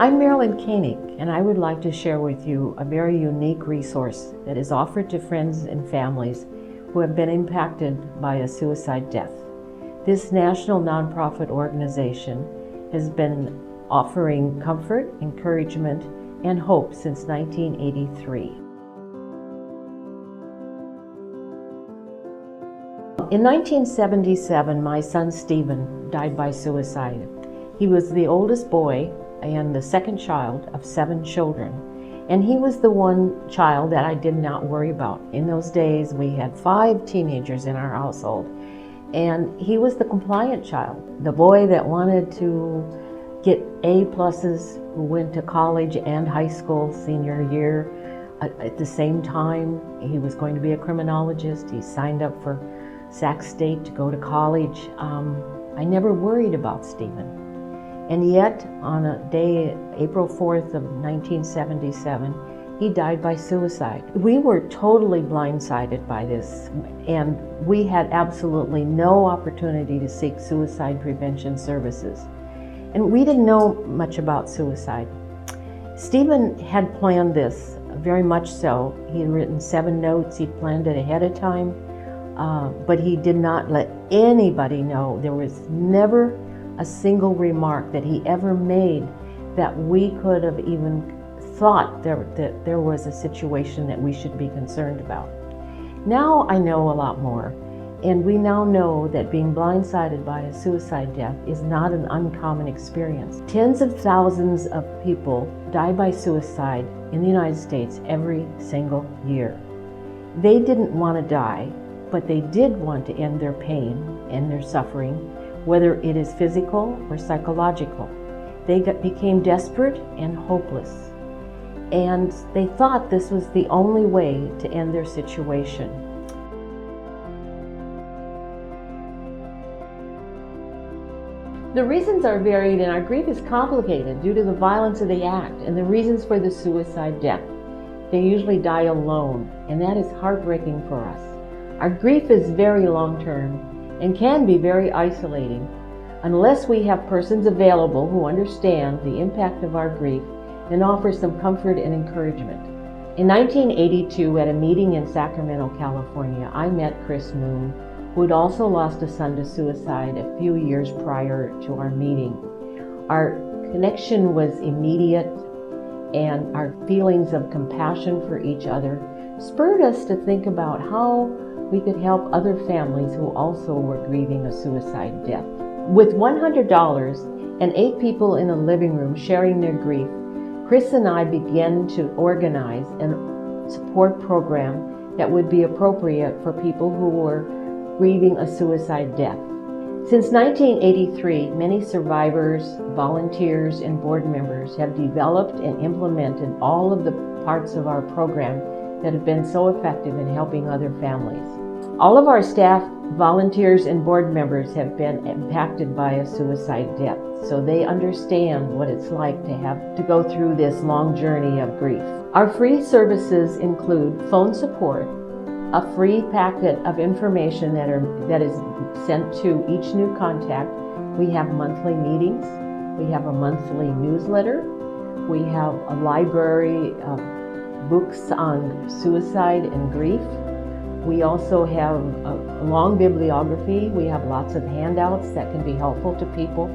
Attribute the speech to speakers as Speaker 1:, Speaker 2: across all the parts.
Speaker 1: I'm Marilyn Koenig, and I would like to share with you a very unique resource that is offered to friends and families who have been impacted by a suicide death. This national nonprofit organization has been offering comfort, encouragement, and hope since 1983. In 1977, my son Stephen died by suicide. He was the oldest boy and the second child of 7 children. And he was the one child that I did not worry about. In those days, we had 5 teenagers in our household. And he was the compliant child, the boy that wanted to get A+, who went to college and high school senior year. At the same time, he was going to be a criminologist. He signed up for Sac State to go to college. I never worried about Stephen. And yet, on a day, April 4th of 1977, he died by suicide. We were totally blindsided by this, and we had absolutely no opportunity to seek suicide prevention services. And we didn't know much about suicide. Stephen had planned this, very much so. He had written 7 notes. He planned it ahead of time, but he did not let anybody know. There was never a single remark that he ever made that we could have even thought that there was a situation that we should be concerned about. Now I know a lot more, and we now know that being blindsided by a suicide death is not an uncommon experience. Tens of thousands of people die by suicide in the United States every single year. They didn't want to die, but they did want to end their pain and their suffering, whether it is physical or psychological. They became desperate and hopeless, and they thought this was the only way to end their situation. The reasons are varied, and our grief is complicated due to the violence of the act and the reasons for the suicide death. They usually die alone, and that is heartbreaking for us. Our grief is very long-term and can be very isolating unless we have persons available who understand the impact of our grief and offer some comfort and encouragement. In 1982, at a meeting in Sacramento, California, I met Chris Moon, who had also lost a son to suicide a few years prior to our meeting. Our connection was immediate, and our feelings of compassion for each other spurred us to think about how we could help other families who also were grieving a suicide death. With $100 and 8 people in a living room sharing their grief, Chris and I began to organize a support program that would be appropriate for people who were grieving a suicide death. Since 1983, many survivors, volunteers, and board members have developed and implemented all of the parts of our program that have been so effective in helping other families. All of our staff, volunteers, and board members have been impacted by a suicide death, so they understand what it's like to have to go through this long journey of grief. Our free services include phone support, a free packet of information that is sent to each new contact. We have monthly meetings. We have a monthly newsletter. We have a library of books on suicide and grief. We also have a long bibliography. We have lots of handouts that can be helpful to people.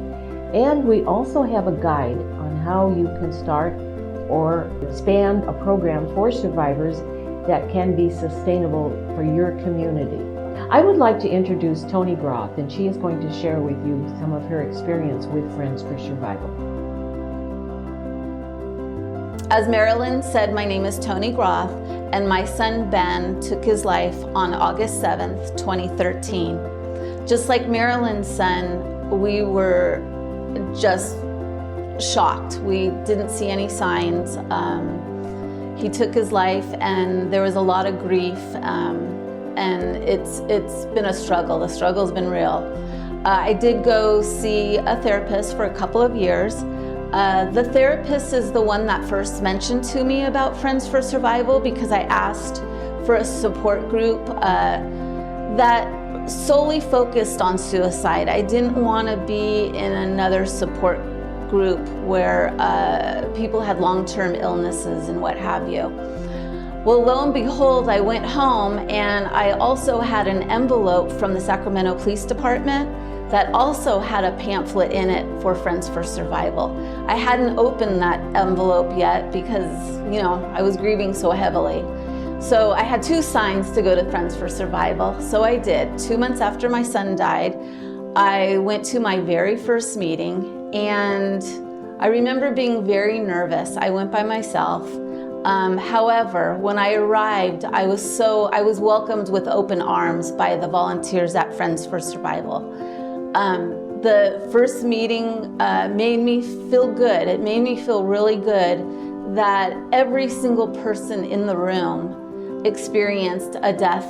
Speaker 1: And we also have a guide on how you can start or expand a program for survivors that can be sustainable for your community. I would like to introduce Toni Groth, and she is going to share with you some of her experience with Friends for Survival.
Speaker 2: As Marilyn said, my name is Toni Groth, and my son Ben took his life on August 7th, 2013. Just like Marilyn's son, we were just shocked. We didn't see any signs. He took his life, and there was a lot of grief, and it's been a struggle. The struggle's been real. I did go see a therapist for a couple of years. The therapist is the one that first mentioned to me about Friends for Survival, because I asked for a support group that solely focused on suicide. I didn't want to be in another support group where people had long-term illnesses and what have you. Well, lo and behold, I went home and I also had an envelope from the Sacramento Police Department that also had a pamphlet in it for Friends for Survival. I hadn't opened that envelope yet because, I was grieving so heavily. So I had 2 signs to go to Friends for Survival. So I did. 2 months after my son died, I went to my very first meeting, and I remember being very nervous. I went by myself. However, when I arrived, I was welcomed with open arms by the volunteers at Friends for Survival. The first meeting made me feel good. It made me feel really good that every single person in the room experienced a death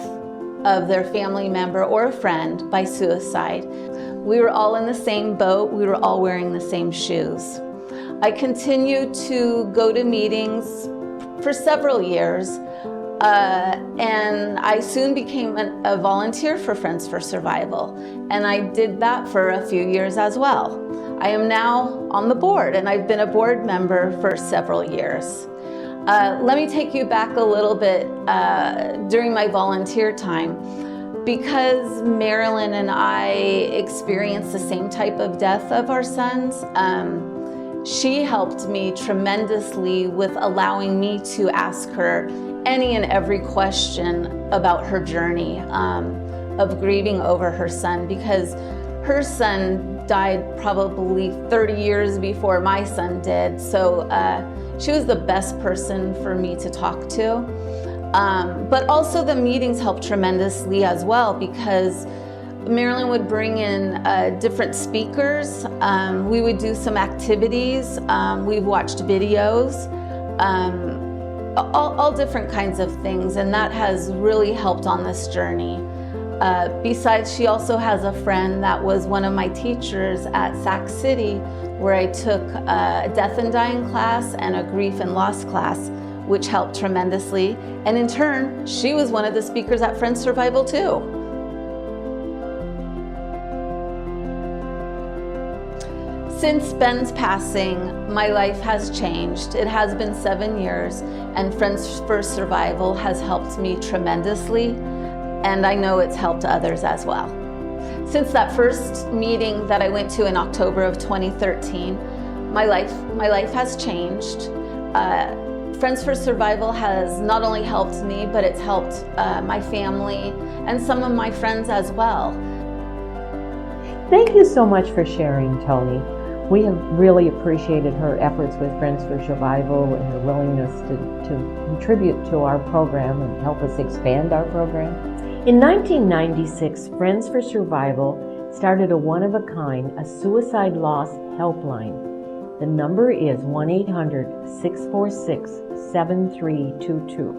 Speaker 2: of their family member or a friend by suicide. We were all in the same boat. We were all wearing the same shoes. I continued to go to meetings for several years, and I soon became a volunteer for Friends for Survival, and I did that for a few years as well. I am now on the board, and I've been a board member for several years. Let me take you back a little bit during my volunteer time. Because Marilyn and I experienced the same type of death of our sons, she helped me tremendously with allowing me to ask her any and every question about her journey of grieving over her son, because her son died probably 30 years before my son did. So she was the best person for me to talk to. But also the meetings helped tremendously as well, because Marilyn would bring in different speakers. We would do some activities. We've watched videos, all different kinds of things, and that has really helped on this journey. Besides, she also has a friend that was one of my teachers at Sac City, where I took a death and dying class and a grief and loss class, which helped tremendously. And in turn, she was one of the speakers at Friends Survival too. Since Ben's passing, my life has changed. It has been 7 years, and Friends for Survival has helped me tremendously, and I know it's helped others as well. Since that first meeting that I went to in October of 2013, my life has changed. Friends for Survival has not only helped me, but it's helped my family and some of my friends as well.
Speaker 1: Thank you so much for sharing, Tony. We have really appreciated her efforts with Friends for Survival and her willingness to contribute to our program and help us expand our program. In 1996, Friends for Survival started a one-of-a-kind, a suicide loss helpline. The number is 1-800-646-7322.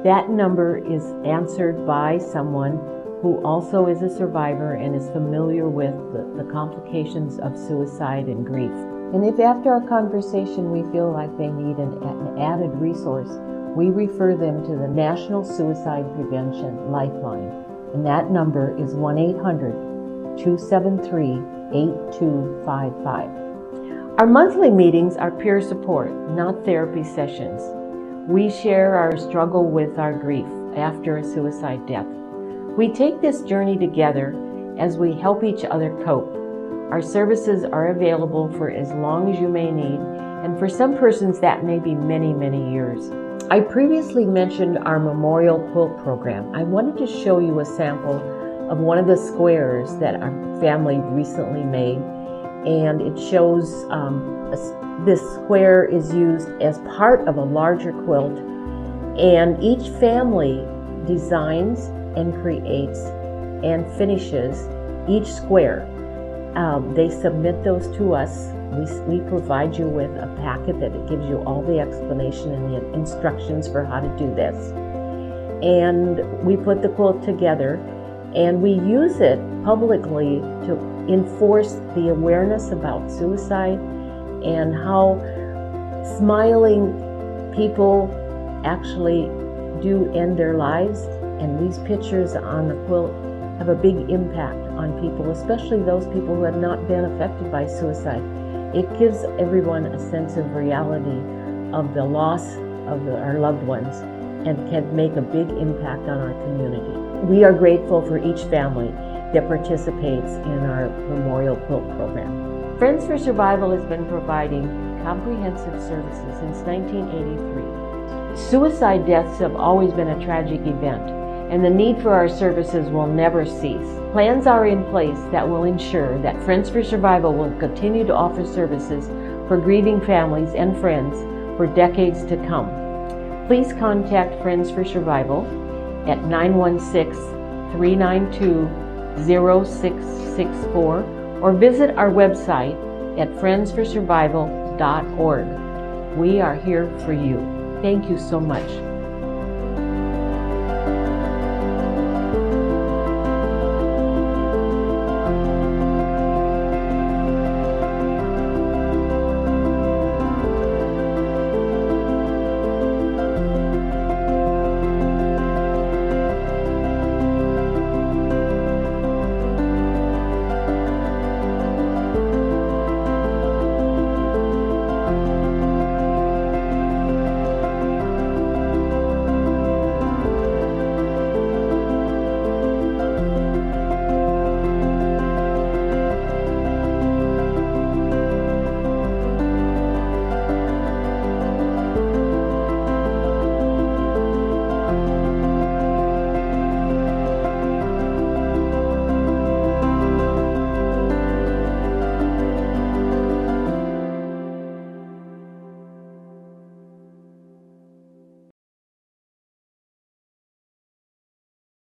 Speaker 1: That number is answered by someone who also is a survivor and is familiar with the complications of suicide and grief. And if after our conversation we feel like they need an added resource, we refer them to the National Suicide Prevention Lifeline. And that number is 1-800-273-8255. Our monthly meetings are peer support, not therapy sessions. We share our struggle with our grief after a suicide death. We take this journey together as we help each other cope. Our services are available for as long as you may need, and for some persons that may be many, many years. I previously mentioned our memorial quilt program. I wanted to show you a sample of one of the squares that our family recently made. And it shows this square is used as part of a larger quilt, and each family designs and creates and finishes each square. They submit those to us. We provide you with a packet that gives you all the explanation and the instructions for how to do this. And we put the quilt together, and we use it publicly to enforce the awareness about suicide and how smiling people actually do end their lives. And these pictures on the quilt have a big impact on people, especially those people who have not been affected by suicide. It gives everyone a sense of reality of the loss of our loved ones and can make a big impact on our community. We are grateful for each family that participates in our Memorial Quilt program. Friends for Survival has been providing comprehensive services since 1983. Suicide deaths have always been a tragic event, and the need for our services will never cease. Plans are in place that will ensure that Friends for Survival will continue to offer services for grieving families and friends for decades to come. Please contact Friends for Survival at 916-392-0664 or visit our website at friendsforsurvival.org. We are here for you. Thank you so much.